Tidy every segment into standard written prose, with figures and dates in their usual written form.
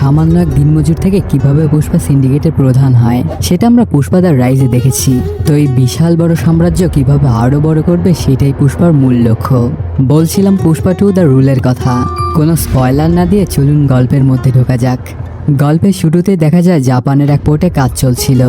সামান্য এক দিনমজুর থেকে কিভাবে পুষ্পা সিন্ডিকেটের প্রধান হয় সেটা আমরা পুষ্পা দ্য রাইজে দেখেছি। তো এই বিশাল বড় সাম্রাজ্য কিভাবে আরো বড় করবে সেটাই পুষ্পার মূল লক্ষ্য। বলছিলাম পুষ্পা 2 দ্য রুলের কথা। কোনো স্পয়লার না দিয়ে চলুন গল্পের মধ্যে ঢোকা যাক। গল্পের শুরুতে দেখা যায় জাপানের এক পোর্টে কাজ চলছিল।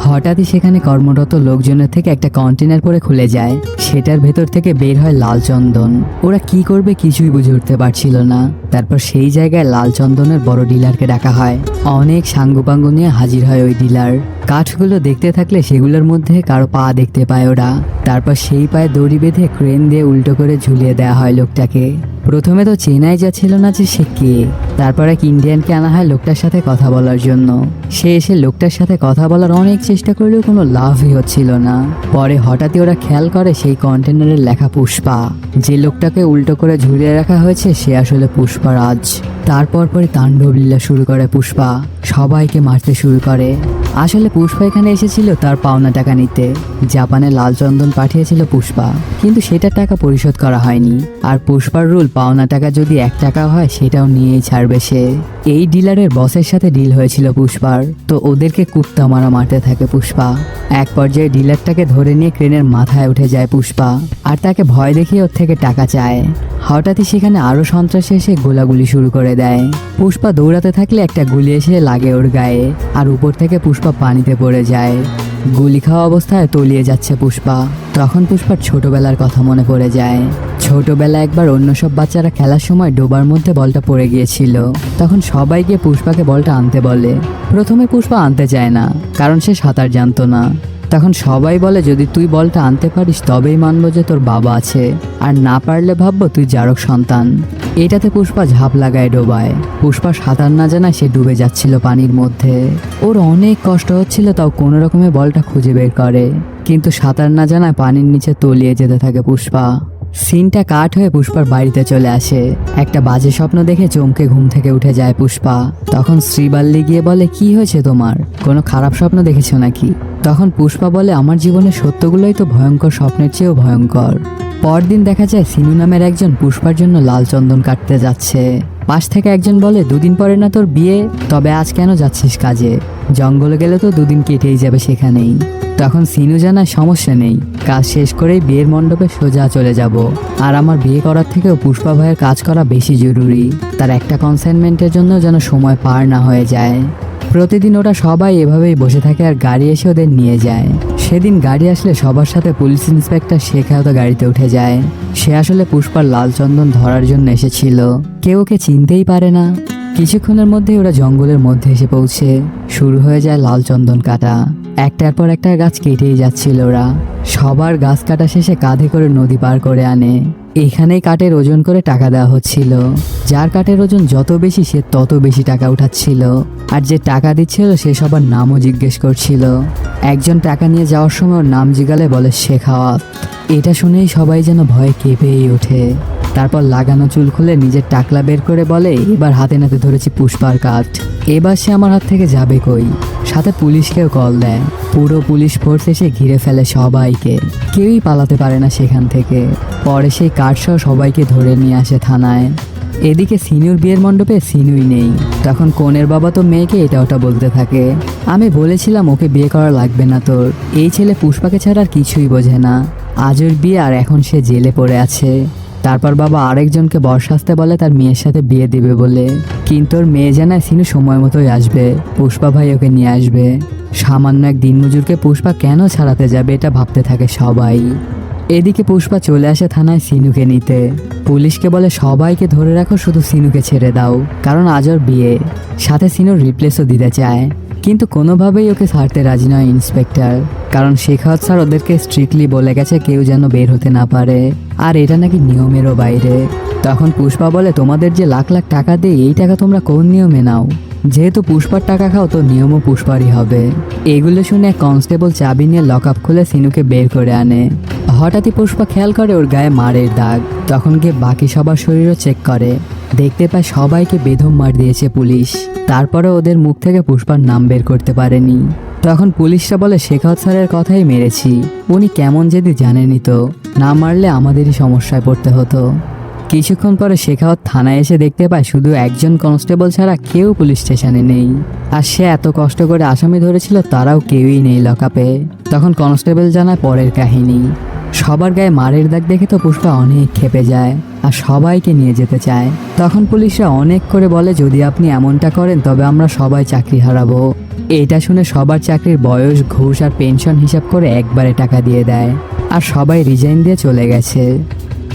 হঠাৎই সেখানে কর্মরত লোকজনের থেকে একটা কন্টেনার পরে খুলে যায়। সেটার ভেতর থেকে বের হয় লাল চন্দন। ওরা কি করবে কিছুই বুঝে উঠতে পারছিল না। তারপর সেই জায়গায় লাল চন্দনের বড় ডিলারকে ডাকা হয়। অনেক সাঙ্গুপাঙ্গু নিয়ে হাজির হয় ওই ডিলার। কাঠগুলো দেখতে থাকলে সেগুলোর মধ্যে কারো পা দেখতে পায় ওরা। তারপর সেই পায়ে দড়ি বেঁধে ক্রেন দিয়ে উল্টো করে ঝুলিয়ে দেওয়া হয় লোকটাকে। প্রথমে তো চেনাই যাচ্ছিল না যে সে কে। তারপর এক ইন্ডিয়ানকে আনা হয় লোকটার সাথে কথা বলার জন্য। সে এসে লোকটার সাথে কথা বলার অনেক চেষ্টা করলেও কোনো লাভই হচ্ছিল না। পরে হঠাৎই ওরা খেয়াল করে সেই কন্টেনারের লেখা পুষ্পা। যে লোকটাকে উল্টো করে ঝুলিয়ে রাখা হয়েছে সে আসলে পুষ্পারাজ। তারপর পরে তাণ্ডব লীলা শুরু করে পুষ্পা। সবাইকে মারতে শুরু করে। আসলে পুষ্পা এখানে এসেছিল তার পাওনা টাকা নিতে। জাপানে লাল চন্দন পাঠিয়েছিল পুষ্পা, কিন্তু সেটার টাকা পরিশোধ করা হয়নি। আর পুষ্পার রুল পাওনা টাকা যদি 1 টাকা হয় সেটাও নিয়েই ছাড়বে সে। এই ডিলারের বসের সাথে ডিল হয়েছিল পুষ্পার, তো ওদেরকে কুত্তা মারা মারতে থাকে পুষ্পা। এক পর্যায়ে ডিলারটাকে ধরে নিয়ে ক্রেনের মাথায় উঠে যায় পুষ্পা, আর তাকে ভয় দেখিয়ে ওর থেকে টাকা চায়। হঠাৎই সেখানে আরো সন্ত্রাসী এসে গোলাগুলি শুরু করে দেয়। পুষ্পা দৌড়াতে থাকলে একটা গুলি এসে লাগে ওর গায়ে, আর উপর থেকে পুষ্পা পানিতে পড়ে যায়। গুলি খাওয়া অবস্থায় তলিয়ে যাচ্ছে পুষ্পা। তখন পুষ্পার ছোটবেলার কথা মনে পড়ে যায়। ছোটবেলায় একবার অন্য সব বাচ্চারা খেলার সময় ডোবার মধ্যে বলটা পড়ে গিয়েছিল। তখন সবাই গিয়ে পুষ্পাকে বলটা আনতে বলে। প্রথমে পুষ্পা আনতে চায় না, কারণ সে সাঁতার জানতো না। তখন সবাই বলে যদি তুই বলটা আনতে পারিস তবেই মানবো যে তোর বাবা আছে, আর না পারলে ভাববো তুই জারক সন্তান। এটাতে পুষ্পা ঝাঁপ লাগায় ডোবায়। পুষ্পা সাঁতার না জানায় সে ডুবে যাচ্ছিল পানির মধ্যে। ওর অনেক কষ্ট হচ্ছিল, তাও কোনো রকমে বলটা খুঁজে বের করে। কিন্তু সাঁতার না জানায় পানির নিচে তলিয়ে যেতে থাকে পুষ্পা। সিনটা কাট হয়ে পুষ্পার বাড়িতে চলে আসে। একটা বাজে স্বপ্ন দেখে চমকে ঘুম থেকে উঠে যায় পুষ্পা। তখন শ্রীবাল্লি গিয়ে বলে কি হয়েছে তোমার, কোনো খারাপ স্বপ্ন দেখেছো নাকি? তখন পুষ্পা বলে আমার জীবনের সত্যগুলোই তো ভয়ঙ্কর স্বপ্নের চেয়েও ভয়ঙ্কর। পরদিন দেখা যায় সিনু নামের একজন পুষ্পার জন্য লাল চন্দন কাটতে যাচ্ছে। পাশ থেকে একজন বলে 2 দিন পরে না তোর বিয়ে, তবে আজ কেন যাচ্ছিস কাজে? জঙ্গলে গেলে তো 2 দিন কেটেই যাবে সেখানেই। তখন সিনু জানায় সমস্যা নেই, কাজ শেষ করেই বিয়ের মণ্ডপে সোজা চলে যাব। আর আমার বিয়ে করার থেকেও পুষ্পা ভাইয়ের কাজ করা বেশি জরুরি। তার একটা কনসাইনমেন্টের জন্য যেন সময় পার না হয়ে যায়। প্রতিদিন ওরা সবাই এভাবেই বসে থাকে আর গাড়ি এসে ওদের নিয়ে যায়। সেদিন গাড়ি আসলে সবার সাথে পুলিশ ইন্সপেক্টর শেখায়ত গাড়িতে উঠে যায়। সে আসলে পুষ্পার লাল চন্দন ধরার জন্য এসেছিল। কেউ ওকে চিনতেই পারে না। কিছুক্ষণের মধ্যে ওরা জঙ্গলের মধ্যে এসে পৌঁছে। শুরু হয়ে যায় লাল চন্দন কাটা। একটার পর একটা গাছ কেটেই যাচ্ছিল ওরা। সবার গাছ কাটা শেষে কাঁধে করে নদী পার করে আনে। এখানেই কাঠের ওজন করে টাকা দেওয়া হচ্ছিল। যার কাঠের ওজন যত বেশি সে তত বেশি টাকা উঠাচ্ছিল। আর যে টাকা দিচ্ছিল সে সবার নামও জিজ্ঞেস করছিল। একজন টাকা নিয়ে যাওয়ার সময় ওর নাম জিগালে বলে শেখাওয়াত। এটা শুনেই সবাই যেন ভয়ে কেঁপেই ওঠে। তারপর লাগানো চুল খুলে নিজের টাকলা বের করে বলে এবার হাতে নাতে ধরেছি পুষ্পার কাঠ, এবার সে আমার হাত থেকে যাবে কই। সাথে পুলিশকেও কল দেয়। পুরো পুলিশ ফোর্স এসে ঘিরে ফেলে সবাইকে। কেউই পালাতে পারে না সেখান থেকে। পরে সেই কাঠ সহ সবাইকে ধরে নিয়ে আসে থানায়। এদিকে সিনুর বিয়ের মণ্ডপে সিনুই নেই। তখন কনের বাবা তো মেয়েকে এটা ওটা বলতে থাকে, আমি বলেছিলাম ওকে বিয়ে করা লাগবে না তোর, এই ছেলে পুষ্পাকে ছাড়া আর কিছুই বোঝে না। আজ ওর বিয়ে আর এখন সে জেলে পড়ে আছে। তারপর বাবা আরেকজনকে বরসাজতে বলে তার মেয়ের সাথে বিয়ে দিবে বলে, কিন্তু ওর মেয়ে জানায় সিনু সময় মতোই আসবে, পুষ্পা ভাই ওকে নিয়ে আসবে। সামান্য এক দিনমজুরকে পুষ্পা কেন ছাড়াতে যাবে এটা ভাবতে থাকে সবাই। এদিকে পুষ্পা চলে আসে থানায় সিনুকে নিতে। পুলিশকে বলে সবাইকে ধরে রাখো, শুধু সিনুকে ছেড়ে দাও, কারণ আজ ওর বিয়ে। সাথে সিনুর রিপ্লেসও দিতে চায়, কিন্তু কোনোভাবেই ওকে ছাড়তে রাজি নয় ইন্সপেক্টর, কারণ শেখাওয়াত স্যার ওদেরকে স্ট্রিক্টলি বলে গেছে কেউ যেন বের হতে না পারে, আর এটা নাকি নিয়মেরও বাইরে। তখন পুষ্পা বলে তোমাদের যে লাখ লাখ টাকা দেয় এই টাকা তোমরা কোন নিয়মে নাও? যেহেতু পুষ্পার টাকা খাও তো নিয়মও পুষ্পারই হবে। এগুলো শুনে এক কনস্টেবল চাবি নিয়ে লক আপ খুলে সিনুকে বের করে আনে। হঠাৎই পুষ্পা খেয়াল করে ওর গায়ে মারের দাগ। তখন গিয়ে বাকি সবার শরীরও চেক করে। দেখতে পায় সবাইকে বেদম মার দিয়েছে পুলিশ। তারপরে ওদের মুখ থেকে পুষ্পার নাম বের করতে পারেনি। তখন পুলিশরা বলে শেখাওয়াত স্যারের কথাই মেরেছি, উনি কেমন যদি জানেনই তো, না মারলে আমাদেরই সমস্যায় পড়তে হতো। কিছুক্ষণ পরে শেখাওয়াত থানায় এসে দেখতে পায় শুধু একজন কনস্টেবল ছাড়া কেউ পুলিশ স্টেশনে নেই। আর সে এত কষ্ট করে আসামি ধরেছিল, তারাও কেউই নেই লকআপে। তখন কনস্টেবল জানায় পরের কাহিনী। সবার গায়ে মারের দাগ দেখে তো পুষ্পা অনেক ক্ষেপে যায় আর সবাইকে নিয়ে যেতে চায়। তখন পুলিশরা অনেক করে বলে যদি আপনি এমনটা করেন তবে আমরা সবাই চাকরি হারাবো। এটা শুনে সবার চাকরির বয়স, ঘুষ আর পেনশন হিসাব করে একবারে টাকা দিয়ে দেয় আর সবাই রিজাইন দিয়ে চলে গেছে।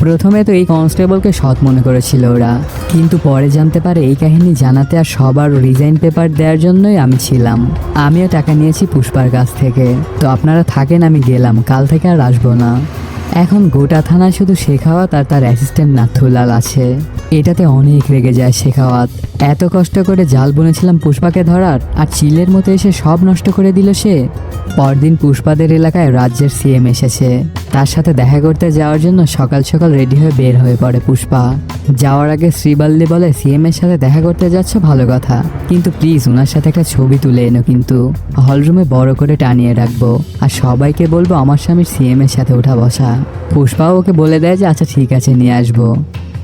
প্রথমে তো এই কনস্টেবলকে সৎ মনে করেছিল ওরা, কিন্তু পরে জানতে পারে এই কাহিনী জানাতে আর সবার রিজাইন পেপার দেওয়ার জন্যই আমি ছিলাম। আমিও টাকা নিয়েছি পুষ্পার কাছ থেকে। তো আপনারা থাকেন, আমি গেলাম, কাল থেকে আর আসবো না। এখন গোটা থানায় শুধু শেখাওয়াত আর তার অ্যাসিস্ট্যান্ট নাথুলাল আছে। এটাতে অনেক রেগে যায় শেখাওয়াত। এত কষ্ট করে জাল বুনেছিলাম পুষ্পাকে ধরার, আর চিলের মতো এসে সব নষ্ট করে দিল সে। পরদিন পুষ্পাদের এলাকায় রাজ্যের সিএম এসেছে। তার সাথে দেখা করতে যাওয়ার জন্য সকাল সকাল রেডি হয়ে বের হয়ে পড়ে পুষ্পা। যাওয়ার আগে শ্রীবাল্লি বলে সিএম এর সাথে দেখা করতে যাচ্ছ ভালো কথা, কিন্তু প্লিজ ওনার সাথে একটা ছবি তুলে এনো, কিন্তু হলরুমে বড় করে টানিয়ে রাখবো আর সবাইকে বলবো আমার স্বামীর সিএম এর সাথে ওঠা বসা। পুষ্পাও ওকে বলে দেয় যে আচ্ছা ঠিক আছে নিয়ে আসবো।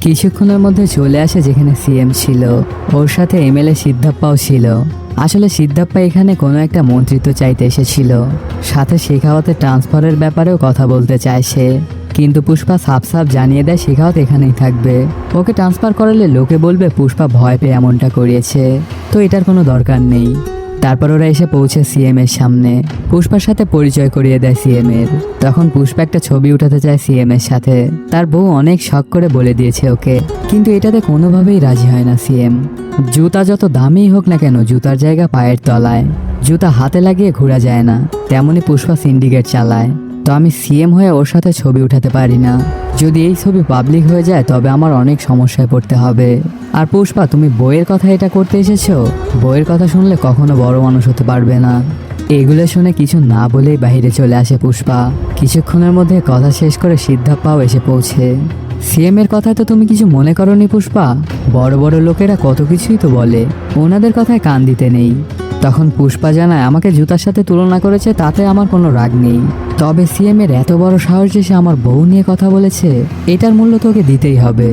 কিছুক্ষণের মধ্যে চলে আসে যেখানে সিএম ছিল, ওর সাথে এমএলএ সিদ্ধাপ্পাও ছিল। আসলে সিদ্ধাপ্পা এখানে কোনো একটা মন্ত্রিত্ব চাইতে এসেছিল, সাথে শেখাওয়াতের ট্রান্সফারের ব্যাপারেও কথা বলতে চায় সে। কিন্তু পুষ্পা সাফ সাফ জানিয়ে দেয় শেখাওয়াত এখানেই থাকবে। ওকে ট্রান্সফার করালে লোকে বলবে পুষ্পা ভয় পেয়ে এমনটা করিয়েছে, তো এটার কোনো দরকার নেই। তারপর ওরা এসে পৌঁছে সিএম এর সামনে। পুষ্পার সাথে পরিচয় করিয়ে দেয় সিএম এর। তখন পুষ্পা একটা ছবি উঠাতে চায় সিএম এর সাথে। তার বউ অনেক শখ করে বলে দিয়েছে ওকে, কিন্তু এটাতে কোনোভাবেই রাজি হয় না সিএম। জুতা যত দামি হোক না কেন, জুতার জায়গা পায়ের তলায়। জুতা হাতে লাগিয়ে ঘোরা যায় না, তেমনি পুষ্পা সিন্ডিকেট চালায়। তো আমি সিএম হয়ে ওর সাথে ছবি উঠাতে পারি না। যদি এই ছবি পাবলিক হয়ে যায় তবে আমার অনেক সমস্যায় পড়তে হবে। আর পুষ্পা, তুমি বইয়ের কথা এটা করতে এসেছো? বইয়ের কথা শুনলে কখনো বড় মানুষ হতে পারবে না। এগুলো শুনে কিছু না বলেই বাইরে চলে আসে পুষ্পা। কিছুক্ষণের মধ্যে কথা শেষ করে সিদ্ধাপ্পাও এসে পৌঁছে। সিএম এর কথায় তো তুমি কিছু মনে করনি পুষ্পা? বড় বড় লোকেরা কত কিছুই তো বলে, ওনাদের কথায় কান দিতে নেই। তখন পুষ্পা জানায় আমাকে জুতার সাথে তুলনা করেছে, তাতে আমার কোনো রাগ নেই। তবে সিএম এর এত বড় সাহস যে সে আমার বউ নিয়ে কথা বলেছে, এটার মূল্য তোকে দিতেই হবে।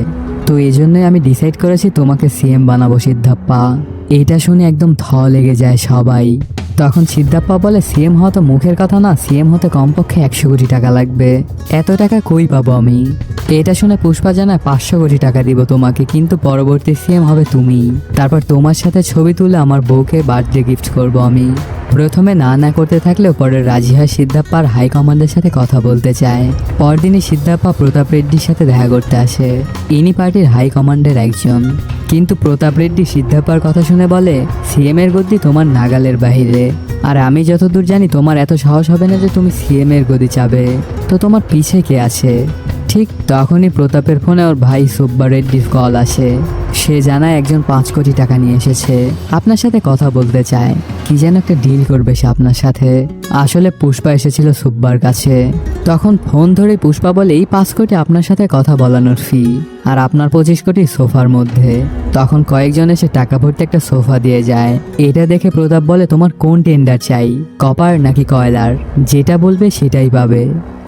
তো এই জন্যই আমি ডিসাইড করেছি তোমাকে সিএম বানাবো সিদ্ধাপ্পা। এটা শুনে একদম থ লেগে যায় সবাই। তখন সিদ্ধাপ্পা বলে সিএম হওয়া তো মুখের কথা না, সিএম হতে কমপক্ষে 100 কোটি টাকা লাগবে। এত টাকা কই পাবো আমি? এটা শুনে পুষ্পা জানায় 500 কোটি টাকা দিব তোমাকে, কিন্তু পরবর্তী সিএম হবে তুমি। তারপর তোমার সাথে ছবি তুলে আমার বউকে বার্থডে গিফট করব আমি। প্রথমে না করতে থাকলেও পরে রাজি হয় সিদ্ধাপ্পার হাইকমান্ডের সাথে কথা বলতে চায়। পরদিনই সিদ্ধাপ্পা প্রতাপ রেড্ডির সাথে দেখা করতে আসে। ইনি পার্টির হাইকমান্ডের একজন। কিন্তু প্রতাপ রেড্ডি সিদ্ধাপ্পার কথা শুনে বলে সিএম এর গদি তোমার নাগালের বাহিরে, আর আমি যতদূর জানি তোমার এত সাহস হবে না যে তুমি সিএম এর গদি চাবে। তো তোমার পিছে কে আছে? ঠিক তখনই প্রতাপের ফোনে ওর ভাই সুব্বা রেড্ডির কল আসে। সে জানায় একজন 5 কোটি টাকা নিয়ে এসেছে, আপনার সাথে কথা বলতে চায়। কি যেন একটা ডিল করবে সে আপনার সাথে। আসলে পুষ্পা এসেছিল সুব্বার কাছে। তখন ফোন ধরে পুষ্পা বলে এই 5 কোটি আপনার সাথে কথা বলানোর ফি, আর আপনার 25 কোটি সোফার মধ্যে। তখন কয়েকজন এসে টাকা ভর্তি একটা সোফা দিয়ে যায়। এটা দেখে প্রতাপ বলে তোমার কোন টেন্ডার চাই, কপার নাকি কয়লার? যেটা বলবে সেটাই পাবে।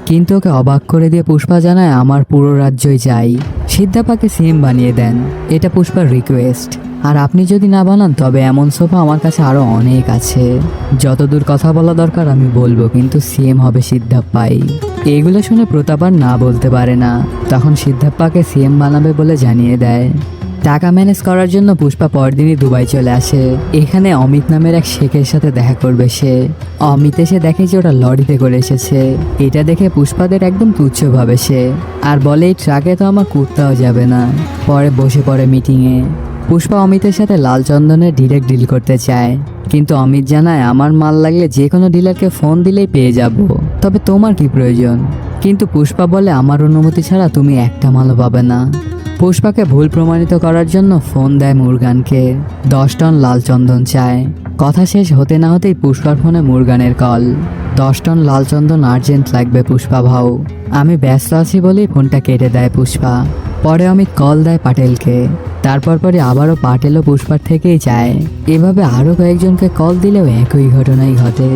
কিন্তু ওকে অবাক করে দিয়ে পুষ্পা জানায় আমার পুরো রাজ্যই চাই, সিদ্ধাপ্পাকে সিএম বানিয়ে দেন, এটা পুষ্পার রিকোয়েস্ট। আর আপনি যদি না বানান তবে এমন সোফা আমার কাছে আরো অনেক আছে। যতদূর কথা বলা দরকার আমি বলবো, কিন্তু সিএম হবে সিদ্ধাপ্পাই। এগুলো শুনে প্রতাপ আর না বলতে পারে না। তখন সিদ্ধাপ্পাকে সিএম বানাবে বলে জানিয়ে দেয়। টাকা ম্যানেজ করার জন্য পুষ্পা পরদিনই দুবাই চলে আসে। এখানে অমিত নামের এক শেখের সাথে দেখা করবে সে। অমিত এসে দেখে যে ওরা লরিতে করে এসেছে। এটা দেখে পুষ্পাদের একদম তুচ্ছ ভাবে সে, আর বলে এই ট্রাকে তো আমার কুত্তাও যাবে না। পরে বসে পড়ে মিটিংয়ে। পুষ্পা অমিতের সাথে লাল চন্দনের ডিরেক্ট ডিল করতে চায়, কিন্তু অমিত জানায় আমার মাল লাগলে যে কোনো ডিলারকে ফোন দিলেই পেয়ে যাব, তবে তোমার কি প্রয়োজন? কিন্তু পুষ্পা বলে আমার অনুমতি ছাড়া তুমি একটা মালও পাবে না। পুষ্পাকে ভুল প্রমাণিত করার জন্য ফোন দেয় মুরগানকে। 10 টন লাল চন্দন চায়। কথা শেষ হতে না হতেই পুষ্পার ফোনে মুরগানের কল। 10 টন লাল চন্দন আর্জেন্ট লাগবে পুষ্পা ভাও। আমি ব্যস্ত আছি বলেই ফোনটা কেটে দেয় পুষ্পা। পরে অমিত কল দেয় পাটেলকে। তারপর পরে আবারও পাটেলও পুষ্পার থেকেই চায়। এভাবে আরও কয়েকজনকে কল দিলেও একই ঘটনাই ঘটে।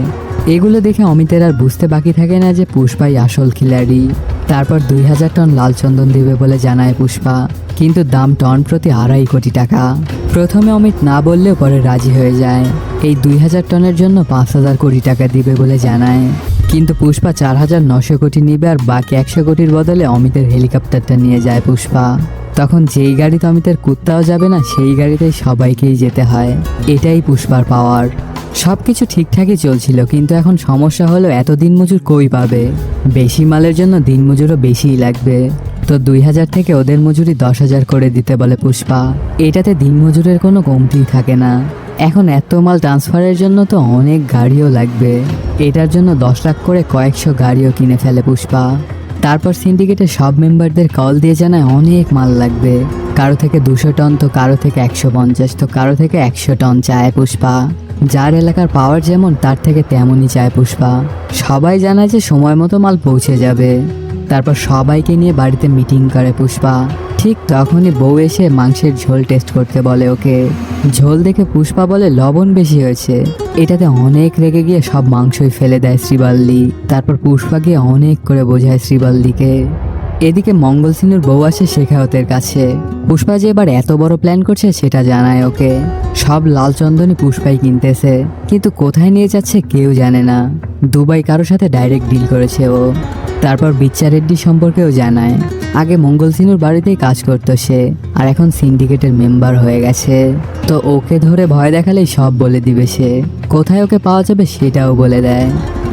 এগুলো দেখে অমিতের আর বুঝতে বাকি থাকে না যে পুষ্পাই আসল খিলাড়ি। তারপর 2000 টন লাল চন্দন দিবে বলে জানায় পুষ্পা, কিন্তু দাম টন প্রতি 2.5 কোটি টাকা। প্রথমে অমিত না বললেও পরে রাজি হয়ে যায়। এই 2000 টনের জন্য 5000 কোটি টাকা দিবে বলে জানায়, কিন্তু পুষ্পা 4900 কোটি নিবে আর বাকি 100 কোটির বদলে অমিতের হেলিকপ্টারটা নিয়ে যায় পুষ্পা। তখন যেই গাড়িতে অমিতের কুত্তাও যাবে না সেই গাড়িতেই সবাইকেই যেতে হয়। এটাই পুষ্পার পাওয়ার। সবকিছু ঠিকঠাকই চলছিল, কিন্তু এখন সমস্যা হলো এত দিনমজুর কই পাবে। বেশি মালের জন্য দিনমজুরও বেশিই লাগবে। তো 2000 থেকে ওদের মজুরি 10,000 করে দিতে বলে পুষ্পা। এটাতে দিনমজুরের কোনো কমতি থাকে না। এখন এত মাল ট্রান্সফারের জন্য তো অনেক গাড়িও লাগবে। এটার জন্য 10 লাখ করে কয়েকশো গাড়িও কিনে ফেলে পুষ্পা। তারপর সিন্ডিকেটের সব মেম্বারদের কল দিয়ে জানায় অনেক মাল লাগবে। কারো থেকে 200 টন, তো কারো থেকে 150, তো কারো থেকে 100 টন চায় পুষ্পা। যার এলাকার পাওয়ার যেমন তার থেকে তেমনই চায় পুষ্পা। সবাই জানায় যে সময় মতো মাল পৌঁছে যাবে। তারপর সবাইকে নিয়ে বাড়িতে মিটিং করে পুষ্পা। ঠিক তখনই বউ এসে মাংসের ঝোল টেস্ট করতে বলে ওকে। ঝোল দেখে পুষ্পা বলে লবণ বেশি হয়েছে। এটাতে অনেক রেগে গিয়ে সব মাংসই ফেলে দেয় শ্রীবাল্লি। তারপর পুষ্পা গিয়ে অনেক করে বোঝায় শ্রীবাল্লিকে। এদিকে মঙ্গলসিনুর বউ আসে শেখাওতের কাছে। পুষ্পা যে এবার এত বড় প্ল্যান করছে সেটা জানায় ওকে। সব লাল চন্দনই পুষ্পাই কিনতেছে, কিন্তু কোথায় নিয়ে যাচ্ছে কেউ জানে না। দুবাই কারো সাথে ডাইরেক্ট ডিল করেছে ও। তারপর বিচ্চা রেড্ডি সম্পর্কেও জানায়। আগে মঙ্গলসিনুর বাড়িতেই কাজ করতো সে, আর এখন সিন্ডিকেটের মেম্বার হয়ে গেছে। তো ওকে ধরে ভয় দেখালেই সব বলে দিবে সে। কোথায় ওকে পাওয়া যাবে সেটাও বলে দেয়।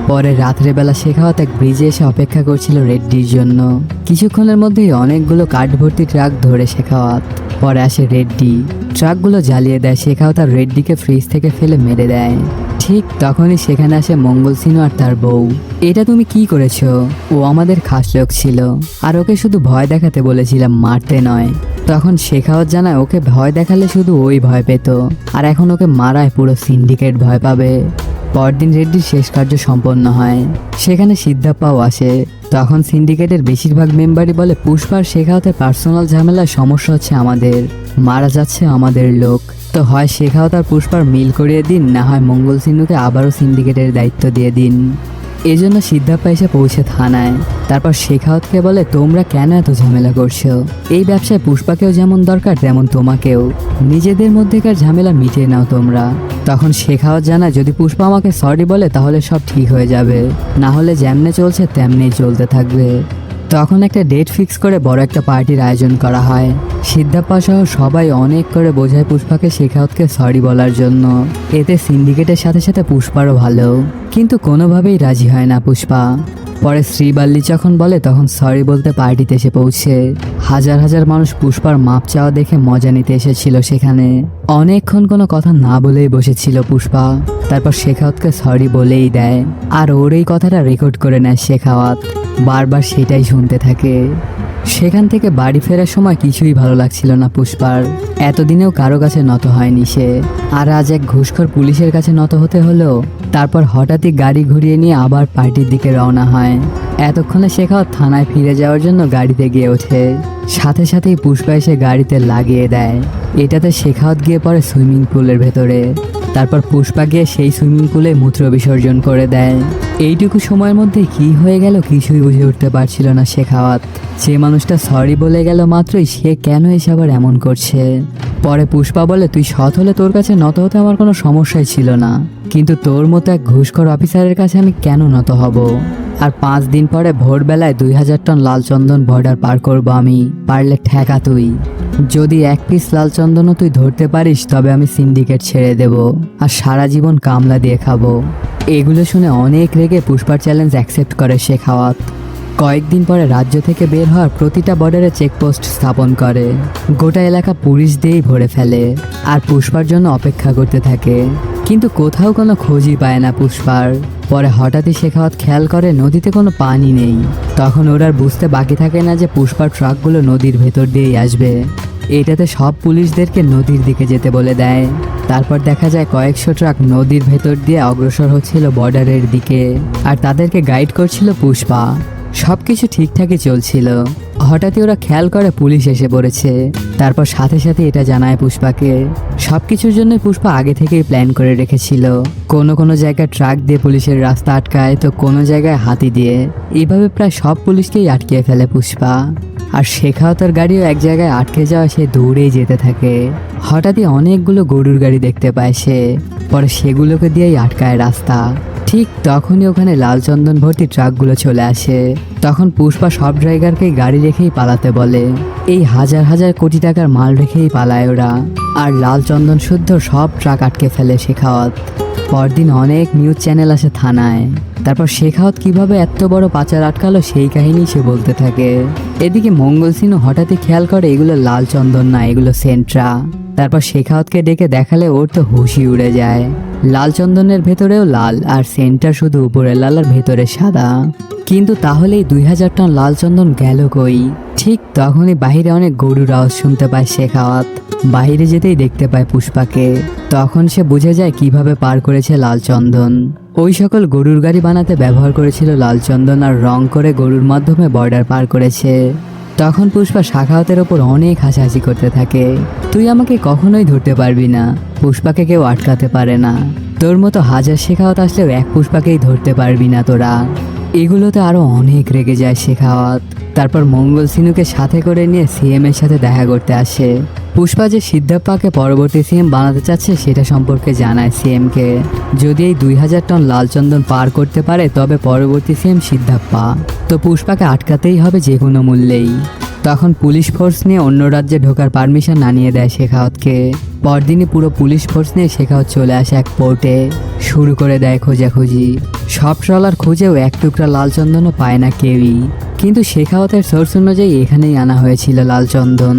পরে রাত্রেবেলা শেখাওয়াত এক ব্রিজে এসে অপেক্ষা করছিল রেড্ডির জন্য। কিছুক্ষণের মধ্যেই অনেকগুলো কাঠ ভর্তি ট্রাক ধরে শেখাওয়াত। পরে আসে রেড্ডি, ট্রাকগুলো জ্বালিয়ে দেয়। শেখাওয়াত আর রেড্ডিকে ফ্রিজ থেকে ফেলে মেরে দেয়। ঠিক তখনই সেখানে আসে মঙ্গলসিনু আর তার বউ। এটা তুমি কি করেছো? ও আমাদের খাস লোক ছিল, আর ওকে শুধু ভয় দেখাতে বলেছিলাম, মারতে নয়। তখন শেখাওয়াত জানায় ওকে ভয় দেখালে শুধু ওই ভয় পেত, আর এখন ওকে মারায় পুরো সিন্ডিকেট ভয় পাবে। পরদিন রেড্ডির শেষ কার্য সম্পন্ন হয়। সেখানে সিদ্ধাপ্পাও আসে। তখন সিন্ডিকেটের বেশিরভাগ মেম্বারই বলে পুষ্পার শেখাওয়াতের পার্সোনাল ঝামেলায় সমস্যা হচ্ছে আমাদের, মারা যাচ্ছে আমাদের লোক। তো হয় শেখাওয়াত আর পুষ্পার মিল করিয়ে দিন, না হয় মঙ্গলসিনুকে আবারও সিন্ডিকেটের দায়িত্ব দিয়ে দিন। এজন্য সিদ্ধাপ্পা এসে পৌঁছে থানায়। তারপর শেখাওয়াতকে বলে তোমরা কেন এত ঝামেলা করছো? এই ব্যবসায় পুষ্পাকেও যেমন দরকার তেমন তোমাকেও। নিজেদের মধ্যেকার ঝামেলা মিটিয়ে নাও তোমরা। তখন শেখাওয়াত জানায় যদি পুষ্পা আমাকে সরি বলে তাহলে সব ঠিক হয়ে যাবে, না হলে যেমনে চলছে তেমনি চলতে থাকবে। তখন একটা ডেট ফিক্স করে বড় একটা পার্টির আয়োজন করা হয়। সিদ্ধাপ্পা সহ সবাই অনেক করে বোঝায় পুষ্পাকে শেখাওয়াতকে সরি বলার জন্য। এতে সিন্ডিকেটের সাথে সাথে পুষ্পারও ভালো, কিন্তু কোনোভাবেই রাজি হয় না পুষ্পা। পরে শ্রীবাল্লি যখন বলে তখন সরি বলতে পার্টিতে এসে পৌঁছে। হাজার হাজার মানুষ পুষ্পার মাপ চাওয়া দেখে মজা নিতে এসেছিল সেখানে। অনেকক্ষণ কোনো কথা না বলেই বসেছিল পুষ্পা। তারপর শেখাওয়াতকে সরি বলেই দেয়, আর ওর এই কথাটা রেকর্ড করে নেয় শেখাওয়াত। বারবার সেটাই শুনতে থাকে। সেখান থেকে বাড়ি ফেরার সময় কিছুই ভালো লাগছিল না পুষ্পার। এতদিনেও কারো কাছে নত হয়নি সে, আর আজ এক ঘুষখোর পুলিশের কাছে নত হতে হলো। তারপর হঠাৎই গাড়ি ঘুরিয়ে নিয়ে আবার পার্টির দিকে রওনা হয়। এতক্ষণে শেখাওয়াত থানায় ফিরে যাওয়ার জন্য গাড়িতে গিয়ে ওঠে। সাথে সাথেই পুষ্পা এসে গাড়িতে লাগিয়ে দেয়। এটাতে শেখাওয়াত গিয়ে পড়ে সুইমিং পুলের ভেতরে। তারপর পুষ্পা গিয়ে সেই সুইমিং পুলে মূত্র বিসর্জন করে দেয়। এইটুকু সময়ের মধ্যে কি হয়ে গেল কিছুই বুঝে উঠতে পারছিল না শেখাওয়াত। যে মানুষটা সরি বলে গেল মাত্রই, সে কেন এসে আবার এমন করছে। পরে পুষ্পা বলে তুই সৎ হলে তোর কাছে নত হতে আমার কোনো সমস্যাই ছিল না, কিন্তু তোর মতো এক ঘুষখোর অফিসারের কাছে আমি কেন নত হব? আর 5 দিন পরে ভোরবেলায় 2000 টন লাল চন্দন বর্ডার পার করবো আমি, পারলে ঠেকা তুই। যদি 1 পিস লাল চন্দনও তুই ধরতে পারিস তবে আমি সিন্ডিকেট ছেড়ে দেব, আর সারা জীবন কামলা দিয়ে খাবো। এগুলো শুনে অনেক রেগে পুষ্পার চ্যালেঞ্জ অ্যাকসেপ্ট করে শেখাওয়াত। কয়েকদিন পরে রাজ্য থেকে বের হওয়ার প্রতিটা বর্ডারে চেকপোস্ট স্থাপন করে। গোটা এলাকা পুলিশ দিয়েই ভরে ফেলে, আর পুষ্পার জন্য অপেক্ষা করতে থাকে। কিন্তু কোথাও কোনো খোঁজই পায় না পুষ্পার। পরে হঠাৎই শেখাওয়াত খেয়াল করে নদীতে কোনো পানি নেই। তখন ওর আর বুঝতে বাকি থাকে না যে পুষ্পার ট্রাকগুলো নদীর ভেতর দিয়েই আসবে। এটাতে সব পুলিশদেরকে নদীর দিকে যেতে বলে দেয়। তারপর দেখা যায় কয়েকশো ট্রাক নদীর ভেতর দিয়ে অগ্রসর হচ্ছিল বর্ডারের দিকে, আর তাদেরকে গাইড করছিল পুষ্পা। সবকিছু ঠিকঠাকই চলছিল। হঠাৎই ওরা খেয়াল করে পুলিশ এসে পড়েছে। তারপর সাথে সাথে এটা জানায় পুষ্পাকে। সবকিছুর জন্য পুষ্পা আগে থেকেই প্ল্যান করে রেখেছিল। কোনো কোনো জায়গায় ট্রাক দিয়ে পুলিশের রাস্তা আটকায়, তো কোনো জায়গায় হাতি দিয়ে। এইভাবে প্রায় সব পুলিশকেই আটকে ফেলে পুষ্পা। আর শেখাওতার গাড়িও এক জায়গায় আটকে যাওয়া সে দৌড়েই যেতে থাকে। হঠাৎই অনেকগুলো গরুর গাড়ি দেখতে পায় সে। পরে সেগুলোকে দিয়েই আটকায় রাস্তা। ঠিক তখনই ওখানে লাল চন্দন ভর্তি ট্রাকগুলো চলে আসে। তখন পুষ্পা সব ড্রাইভারকেই গাড়ি রেখেই পালাতে বলে। এই হাজার হাজার কোটি টাকার মাল রেখেই পালায় ওরা। আর লাল চন্দন শুদ্ধ সব ট্রাক আটকে ফেলে শেখাওয়াত। পরদিন অনেক নিউজ চ্যানেল আসে থানায়। তারপর শেখাওয়াত কিভাবে এত বড় পাচার আটকালো সেই কাহিনী সে বলতে থাকে। এদিকে মঙ্গল সিনু হঠাৎই খেয়াল করে এগুলো লাল চন্দন না, এগুলো সেন্ট্রা। তারপর শেখাওয়াতকে ডেকে দেখালে ওর তো হুশই উড়ে যায়। লাল চন্দনের ভেতরেও লাল, আর সেন্টটা শুধু উপরে লাল আর ভেতরে সাদা। কিন্তু তাহলেই 2000 টন লাল চন্দন গেল কই? ঠিক তখনই বাহিরে অনেক গরুর আওয়াজ শুনতে পায় শেখাওয়াত। বাহিরে যেতেই দেখতে পায় পুষ্পাকে। তখন সে বুঝে যায় কিভাবে পার করেছে লাল চন্দন। ওই সকল গরুর গাড়ি বানাতে ব্যবহার করেছিল লাল চন্দন, আর রং করে গরুর মাধ্যমে বর্ডার পার করেছে। তখন পুষ্পা শেখাওয়াতের ওপর অনেক হাসাহাসি করতে থাকে। তুই আমাকে কখনোই ধরতে পারবি না, পুষ্পাকে কেউ আটকাতে পারে না। তোর মতো হাজার শেখাওয়াত আসলেও এক পুষ্পাকেই ধরতে পারবি না তোরা। এগুলোতে আরো অনেক রেগে যায় শেখাওয়াত। তারপর মঙ্গল সিনুকে সাথে করে নিয়ে সিএম এর সাথে দেখা করতে আসে। পুষ্পা যে সিদ্ধাপ্পাকে পরবর্তী সিএম বানাতে চাচ্ছে সেটা সম্পর্কে জানায় সিএমকে। যদি এই 2000 টন লাল চন্দন পার করতে পারে তবে পরবর্তী সিএম সিদ্ধাপ্পা। তো পুষ্পাকে আটকাতেই হবে যে কোনো মূল্যেই। তখন পুলিশ ফোর্স নিয়ে অন্য রাজ্যে ঢোকার পারমিশন আনিয়ে দেয় শেখাওয়াতকে। পরদিনই পুরো পুলিশ ফোর্স নিয়ে শেখাওয়াত চলে আসে এক পোর্টে। শুরু করে দেয় খোঁজাখুঁজি। সব ট্রলার খুঁজেও এক টুকরা লাল চন্দনও পায় না কেউই। কিন্তু শেখাওয়াতের সোর্স অনুযায়ী এখানেই আনা হয়েছিল লাল চন্দন।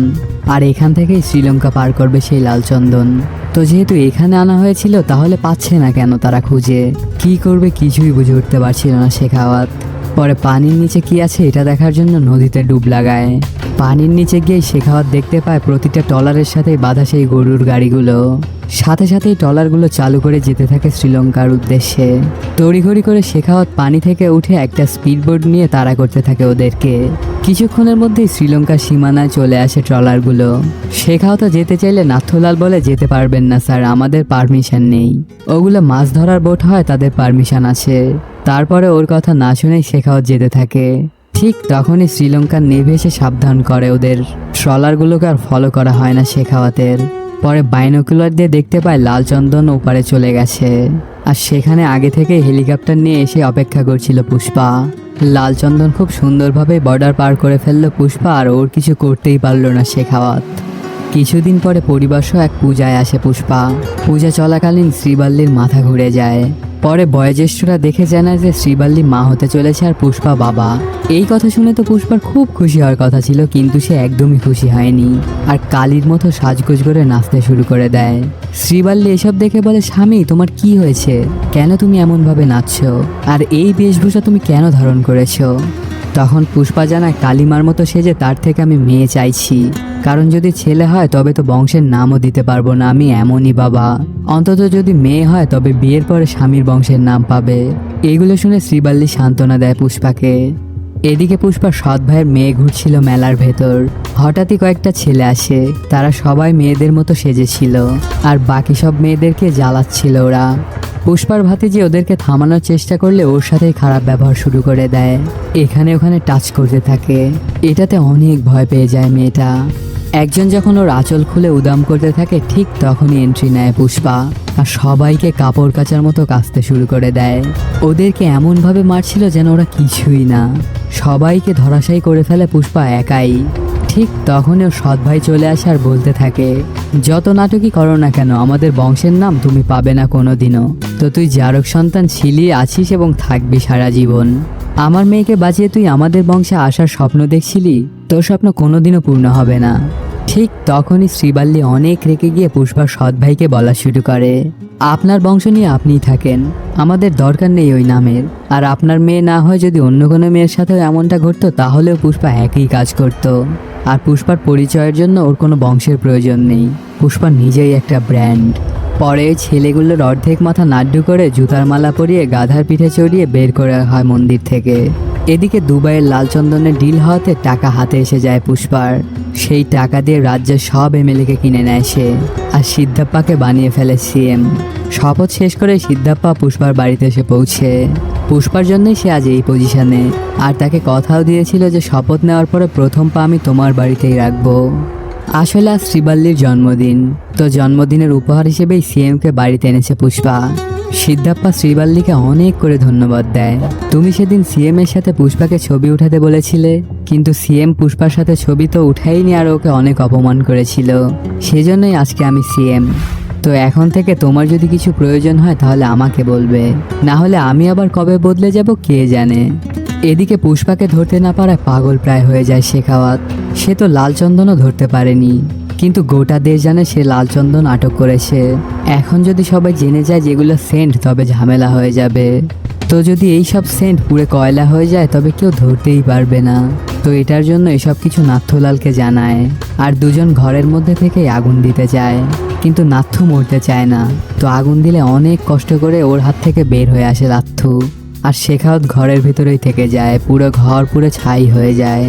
আর এখান থেকেই শ্রীলঙ্কা পার করবে সেই লাল চন্দন। তো যেহেতু এখানে আনা হয়েছিল তাহলে পাচ্ছে না কেন তারা খুঁজে? কি করবে কিছুই বুঝে উঠতে পারছিল না শেখাওয়াত। পরে পানির নিচে কি আছে এটা দেখার জন্য নদীতে ডুব লাগায়। পানির নিচে গিয়ে শেখাওয়াত দেখতে পায় প্রতিটা ট্রলারের সাথে বাঁধা সেই গরুর গাড়িগুলো। সাথে সাথেই ট্রলারগুলো চালু করে যেতে থাকে শ্রীলঙ্কার উদ্দেশ্যে। তড়িঘড়ি করে শেখাওয়াত পানি থেকে উঠে একটা স্পিডবোট নিয়ে তাড়া করতে থাকে ওদেরকে। কিছুক্ষণের মধ্যেই শ্রীলঙ্কার সীমানায় চলে আসে ট্রলারগুলো। শেখাওয়াত যেতে চাইলে নাথুলাল বলে, যেতে পারবেন না স্যার, আমাদের পারমিশন নেই। ওগুলো মাছ ধরার বোট হয়, তাদের পারমিশন আছে। তারপরে ওর কথা না শুনেই শেখাওয়াত যেতে থাকে। ঠিক তখনই শ্রীলঙ্কার নেভি এসে সাবধান করে ওদের। ট্রলারগুলোকে আর ফলো করা হয় না শেখাওয়াতের। পরে বাইনোকুলার দিয়ে দেখতে পায় লাল চন্দন ওপারে চলে গেছে। আর সেখানে আগে থেকে হেলিকপ্টার নিয়ে এসে অপেক্ষা করছিল পুষ্পা। লাল চন্দন খুব সুন্দরভাবে বর্ডার পার করে ফেললো পুষ্পা, আর ওর কিছু করতেই পারলো না শেখাওয়াত। কিছুদিন পরে পরিবারসহ এক পূজায় আসে পুষ্পা। পূজা চলাকালীন শ্রীবাল্লির মাথা ঘুরে যায়। পরে বয়োজ্যেষ্ঠরা দেখে জানায় যে শ্রীবাল্লি মা হতে চলেছে আর পুষ্পা বাবা। এই কথা শুনে তো পুষ্পার খুব খুশি হওয়ার কথা ছিল, কিন্তু সে একদমই খুশি হয়নি। আর কালীর মতো সাজগোজ করে নাচতে শুরু করে দেয়। শ্রীবাল্লি এসব দেখে বলে, স্বামী তোমার কি হয়েছে? কেন তুমি এমনভাবে নাচছো? আর এই বেশভূষা তুমি কেন ধারণ করেছো? তখন পুষ্পা জানায়, কালিমার মতো সেজে তার থেকে আমি মেয়ে চাইছি। কারণ যদি ছেলে হয় তবে তো বংশের নামও দিতে পারবো না, আমি এমনই বাবা। অন্তত যদি মেয়ে হয় তবে বিয়ের পরে স্বামীর বংশের নাম পাবে। এগুলো শুনে শ্রীবাল্লি সান্ত্বনা দেয় পুষ্পাকে। এদিকে পুষ্পার সৎ ভাইয়ের মেয়ে ঘুরছিল মেলার ভেতর। হঠাৎই কয়েকটা ছেলে আসে। তারা সবাই মেয়েদের মতো সেজেছিল, আর বাকি সব মেয়েদেরকে জ্বালাচ্ছিল ওরা। পুষ্পার ভাতিজি ওদেরকে থামানোর চেষ্টা করলে ওর সাথেই খারাপ ব্যবহার শুরু করে দেয়। এখানে ওখানে টাচ করতে থাকে। এটাতে অনেক ভয় পেয়ে যায় মেয়েটা। একজন যখন ওর আঁচল খুলে উদাম করতে থাকে ঠিক তখনই এন্ট্রি নেয় পুষ্পা, আর সবাইকে কাপড় কাচার মতো কাচতে শুরু করে দেয়। ওদেরকে এমনভাবে মারছিল যেন ওরা কিছুই না। সবাইকে ধরাশায়ী করে ফেলে পুষ্পা একাই। ঠিক তখনই ওর সৎ ভাই চলে আসে আর বলতে থাকে, যত নাটকই করো না কেন আমাদের বংশের নাম তুমি পাবে না কোনোদিনও। তো তুই জারক সন্তান ছিলি, আছিস এবং থাকবি সারা জীবন। আমার মেয়েকে বাঁচিয়ে তুই আমাদের বংশে আসার স্বপ্ন দেখছিলি, তোর স্বপ্ন কোনোদিনও পূর্ণ হবে না। ঠিক তখনই শ্রীবাল্লি অনেক রেগে গিয়ে পুষ্পার সৎ ভাইকে বলা শুরু করে, আপনার বংশ নিয়ে আপনিই থাকেন, আমাদের দরকার নেই ওই নামের। আর আপনার মেয়ে না হয় যদি অন্য কোনো মেয়ের সাথেও এমনটা ঘটতো তাহলেও পুষ্পা একই কাজ করত। আর পুষ্পার পরিচয়ের জন্য ওর কোনো বংশের প্রয়োজন নেই। পুষ্পা নিজেই একটা ব্র্যান্ড। পরে ছেলেগুলোর অর্ধেক মাথা নাড্ডু করে জুতার মালা পরিয়ে গাধার পিঠে চড়িয়ে বের করা হয় মন্দির থেকে। এদিকে দুবাইয়ের লাল চন্দনের ডিল হওয়াতে টাকা হাতে এসে যায় পুষ্পার। সেই টাকা দিয়ে রাজ্যের সব এমএলএকে কিনে নেয় সে, আর সিদ্ধাপ্পাকে বানিয়ে ফেলে সিএম। শপথ শেষ করে সিদ্ধাপ্পা পুষ্পার বাড়িতে এসে পৌঁছে। পুষ্পার জন্যই সে আজ এই পজিশনে, আর তাকে কথাও দিয়েছিল যে শপথ নেওয়ার পরে প্রথম পা আমি তোমার বাড়িতেই রাখবো। আসলে আজ শ্রীবাল্লির জন্মদিন, তো জন্মদিনের উপহার হিসেবেই সিএমকে বাড়িতে এনেছে পুষ্পা। সিদ্ধাপ্পা শ্রীবাল্লিকে অনেক করে ধন্যবাদ দেয়। তুমি সেদিন সিএম এর সাথে পুষ্পাকে ছবি উঠাতে বলেছিলে, কিন্তু সিএম পুষ্পার সাথে ছবি তো উঠাইনি, আর ওকে অনেক অপমান করেছিল। সেজন্যই আজকে আমি সিএম। তো এখন থেকে তোমার যদি কিছু প্রয়োজন হয় তাহলে আমাকে বলবে, না হলে আমি আবার কবে বদলে যাব কে জানে। এদিকে পুষ্পাকে ধরতে না পারায় পাগল প্রায় হয়ে যায় শেখাওয়াত। সে তো লালচন্দনও ধরতে পারেনি, কিন্তু গোটা দেশ জানে সে লালচন্দন আটক করেছে। এখন যদি সবাই জেনে যায় যেগুলো সেন্ট, তবে ঝামেলা হয়ে যাবে। তো যদি এই সব সেন্ট পুড়ে কয়লা হয়ে যায় তবে কেউ ধরতেই পারবে না। তো এটার জন্য এসব কিছু নাথ্যলালকে জানায়, আর দুজন ঘরের মধ্যে থেকে আগুন দিতে যায়, কিন্তু নাথ্যু মরতে চায় না। তো আগুন দিলে অনেক কষ্ট করে ওর হাত থেকে বের হয়ে আসে লাথ্যু, আর শেখাওয়াত ঘরের ভিতরেই থেকে যায়। পুরো ঘর পুরো ছাই হয়ে যায়।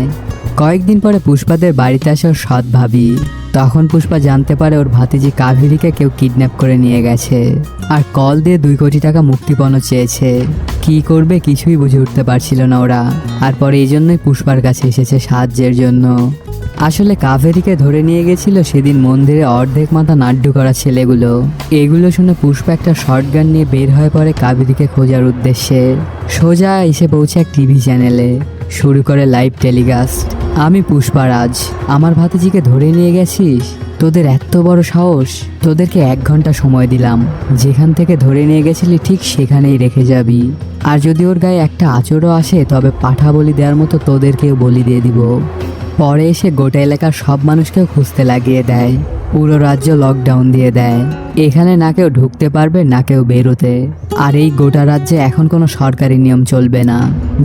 কয়েকদিন পরে পুষ্পাদের বাড়িতে আসে ওর সৎ ভাবি। তখন পুষ্পা জানতে পারে ওর ভাতিজি কাভেরীকে কেউ কিডন্যাপ করে নিয়ে গেছে, আর কল দিয়ে 2 কোটি টাকা মুক্তিপণও চেয়েছে। কি করবে কিছুই বুঝে উঠতে পারছিল না ওরা, আর পরে এই জন্যই পুষ্পার কাছে এসেছে সাহায্যের জন্য। আসলে কাভেরীকে ধরে নিয়ে গেছিল সেদিন মন্দিরে অর্ধেক মাথা নাড্ডু করা ছেলেগুলো। এগুলো শুনে পুষ্পা একটা শর্টগান নিয়ে বের হয়ে পড়ে কাভেরীকে খোঁজার উদ্দেশ্যে। সোজা এসে পৌঁছে এক টিভি চ্যানেলে, শুরু করে লাইভ টেলিকাস্ট। আমি পুষ্পারাজ, আমার ভাতিজিকে ধরে নিয়ে গেছিস? তোদের এত বড় সাহস! তোদেরকে 1 ঘন্টা সময় দিলাম, যেখান থেকে ধরে নিয়ে গেছিলি ঠিক সেখানেই রেখে যাবি। আর যদি ওর গায়ে একটা আঁচড়ও আসে তবে পাঠা বলি দেওয়ার মতো তোদেরকেও বলি দিয়ে দিব। পরে এসে গোটা এলাকার সব মানুষকেও খুঁজতে লাগিয়ে দেয়। পুরো রাজ্য লকডাউন দিয়ে দেয়। এখানে না কেউ ঢুকতে পারবে না কেউ বেরোতে। আর এই গোটা রাজ্যে এখন কোনো সরকারি নিয়ম চলবে না।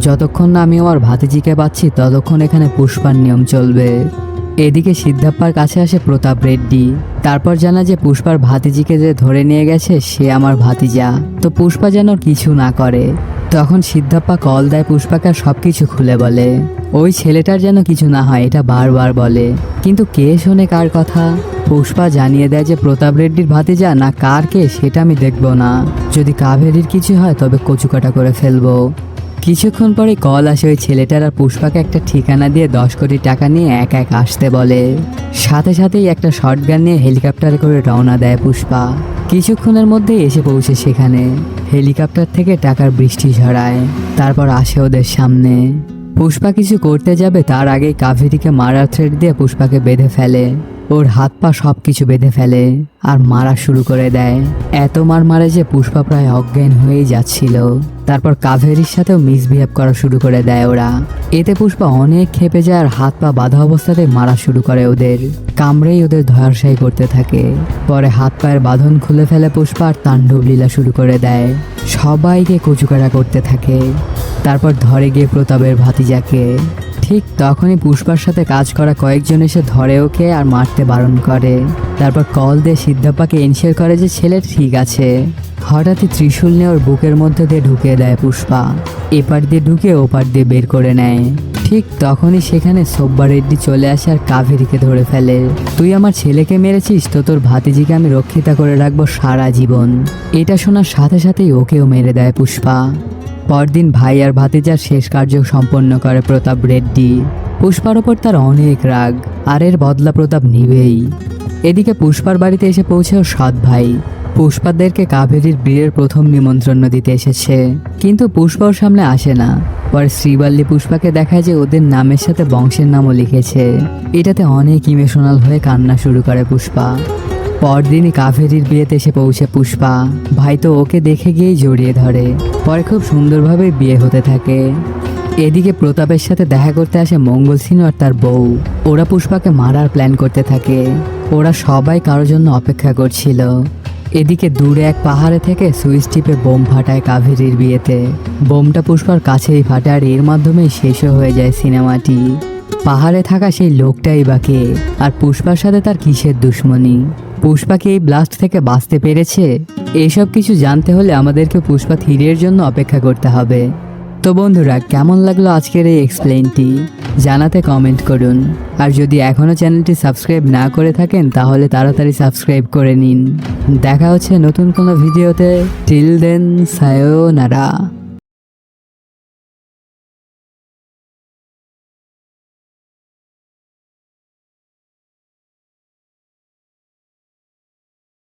যতক্ষণ না আমি আমার ভাতিজিকে পাচ্ছি ততক্ষণ এখানে পুষ্পার নিয়ম চলবে। এদিকে সিদ্ধাপ্পার কাছে আসে প্রতাপ রেড্ডি। তারপর জানা যে পুষ্পার ভাতিজিকে যে ধরে নিয়ে গেছে সে আমার ভাতিজা। তো পুষ্পা যেন কিছু না করে। তখন সিদ্ধাপ্পা কল দেয় পুষ্পাকে আর সবকিছু খুলে বলে। ওই ছেলেটার যেন কিছু না হয় এটা বারবার বলে, কিন্তু কে শোনে কার কথা? পুষ্পা জানিয়ে দেয় যে প্রতাপ রেড্ডির ভাতিজা না কার কে সেটা আমি দেখব না। যদি কাভেরীর কিছু হয় তবে কচুকাটা করে ফেলবো। কিছুক্ষণ পরে কল আসে ওই ছেলেটার, আর পুষ্পাকে একটা ঠিকানা দিয়ে 10 কোটি টাকা নিয়ে এক এক আসতে বলে। সাথে সাথেই একটা শটগান নিয়ে হেলিকপ্টারে করে রওনা দেয় পুষ্পা। কিছুক্ষণের মধ্যেই এসে পৌঁছে সেখানে। হেলিকপ্টার থেকে টাকার বৃষ্টি ঝরায়, তারপর আসে ওদের সামনে। পুষ্পা কিছু করতে যাবে তার আগেই কাভেরীকে মারার থ্রেট দিয়ে পুষ্পাকে বেঁধে ফেলে। ওর হাত পা সব কিছু বেঁধে ফেলে আর মারা শুরু করে দেয়। এত মার মারে যে পুষ্পা প্রায় অজ্ঞান হয়েই যাচ্ছিল। তারপর কাভেরীর সাথেও মিসবিহেভ করা শুরু করে দেয় ওরা। এতে পুষ্পা অনেক ক্ষেপে যায় আর হাত পা বাঁধা অবস্থাতে মারা শুরু করে ওদের। কামড়েই ওদের ধয়ারশায়ী করতে থাকে। পরে হাত পায়ের বাঁধন খুলে ফেলে পুষ্পা আর তাণ্ডব লীলা শুরু করে দেয়। সবাইকে কচুকাটা করতে থাকে। তারপর ধরে গিয়ে প্রতাপের ভাতিজাকে। ঠিক তখনই পুষ্পার সাথে কাজ করা কয়েকজন এসে ধরে ওকে আর মারতে বারণ করে। তারপর কল দিয়ে সিদ্ধাপ্পাকে এনশিওর করে যে ছেলে ঠিক আছে। হঠাৎই ত্রিশূল নিয়ে ওর বুকের মধ্যে দিয়ে ঢুকিয়ে দেয় পুষ্পা। এপার দিয়ে ঢুকে ওপার দিয়ে বের করে নেয়। ঠিক তখনই সেখানে সোব্বা রেড্ডি চলে আসে আর কাভেরীকে ধরে ফেলে। তুই আমার ছেলেকে মেরেছিস তো তোর ভাতিজিকে আমি রক্ষিতা করে রাখবো সারা জীবন। এটা শোনার সাথে সাথেই ওকেও মেরে দেয় পুষ্পা। পরদিন ভাই আর ভাতিজার শেষ কার্য সম্পন্ন করে প্রতাপ রেড্ডি। পুষ্পার ওপর তার অনেক রাগ, আর এর বদলা প্রতাপ নিবেই। এদিকে পুষ্পার বাড়িতে এসে পৌঁছে ওর সৎ ভাই। পুষ্পাদেরকে কাভেরীর বিয়ের প্রথম নিমন্ত্রণ দিতে এসেছে, কিন্তু পুষ্পা ওর সামনে আসে না। পরে শ্রীবাল্লি পুষ্পাকে দেখায় যে ওদের নামের সাথে বংশের নামও লিখেছে। এটাতে অনেক ইমোশনাল হয়ে কান্না শুরু করে পুষ্পা। পরদিনই কাভেরীর বিয়েতে এসে পৌঁছে পুষ্পা। ভাই তো ওকে দেখে গিয়েই জড়িয়ে ধরে। পরে খুব সুন্দরভাবে বিয়ে হতে থাকে। এদিকে প্রতাপের সাথে দেখা করতে আসে মঙ্গল সিনু আর তার বউ। ওরা পুষ্পাকে মারার প্ল্যান করতে থাকে। ওরা সবাই কারোর জন্য অপেক্ষা করছিল। এদিকে দূরে এক পাহাড়ে থেকে সুইচ টিপে বোম ফাটায় কাভেরীর বিয়েতে। বোমটা পুষ্পার কাছেই ফাটে আর এর মাধ্যমেই শেষও হয়ে যায় সিনেমাটি। পাহাড়ে থাকা সেই লোকটাই বাকি, আর পুষ্পার সাথে তার কিসের দুশ্মনী? পুষ্পা কি এই ব্লাস্ট থেকে বাঁচতে পেরেছে? এসব কিছু জানতে হলে আমাদেরকে পুষ্পা 3 এর জন্য অপেক্ষা করতে হবে। তো বন্ধুরা, কেমন লাগলো আজকের এই এক্সপ্লেইনটি জানাতে কমেন্ট করুন। আর যদি এখনও চ্যানেলটি সাবস্ক্রাইব না করে থাকেন তাহলে তাড়াতাড়ি সাবস্ক্রাইব করে নিন। দেখা হচ্ছে নতুন কোনো ভিডিওতে। Till then, সায়োনারা।